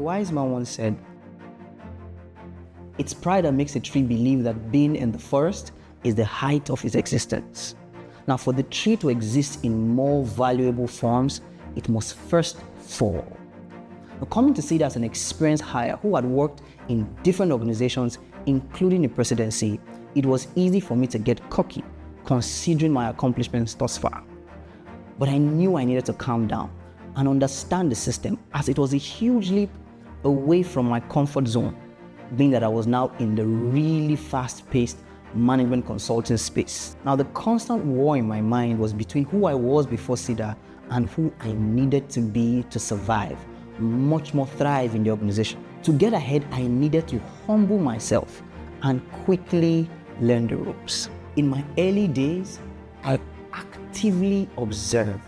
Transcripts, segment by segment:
wise man once said, "It's pride that makes a tree believe that being in the forest is the height of its existence." Now, for the tree to exist in more valuable forms, it must first fall. Now, coming to SCIDaR as an experienced hire who had worked in different organizations, including the presidency, it was easy for me to get cocky, considering my accomplishments thus far. But I knew I needed to calm down and understand the system, as it was a huge leap away from my comfort zone, being that I was now in the really fast-paced management consulting space. Now, the constant war in my mind was between who I was before SCIDaR and who I needed to be to survive, much more thrive in the organization. To get ahead, I needed to humble myself and quickly learn the ropes. In my early days, I actively observed,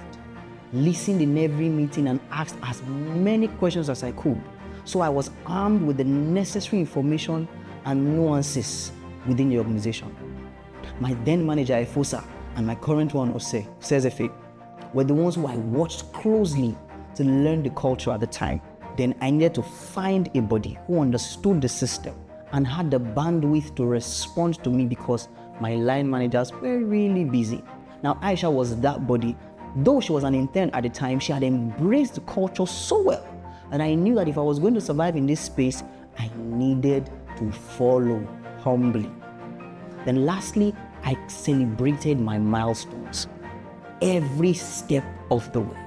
listened in every meeting, and asked as many questions as I could. So I was armed with the necessary information and nuances within the organization. My then manager, Efosa, and my current one, Sezefe, were the ones who I watched closely to learn the culture at the time. Then I needed to find a body who understood the system and had the bandwidth to respond to me, because my line managers were really busy. Now, Aisha was that body. Though she was an intern at the time, she had embraced the culture so well, and I knew that if I was going to survive in this space, I needed to follow humbly. Then lastly, I celebrated my milestones every step of the way.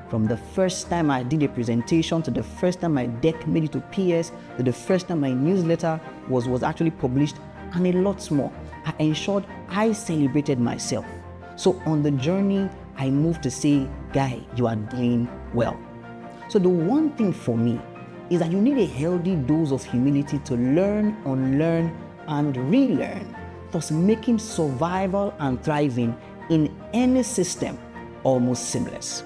From the first time I did a presentation, to the first time my deck made it to PS, to the first time my newsletter was actually published, and a lot more. I ensured I celebrated myself. So on the journey, I moved to say, "Guy, you are doing well." So the one thing for me is that you need a healthy dose of humility to learn, unlearn, and relearn, thus making survival and thriving in any system almost seamless.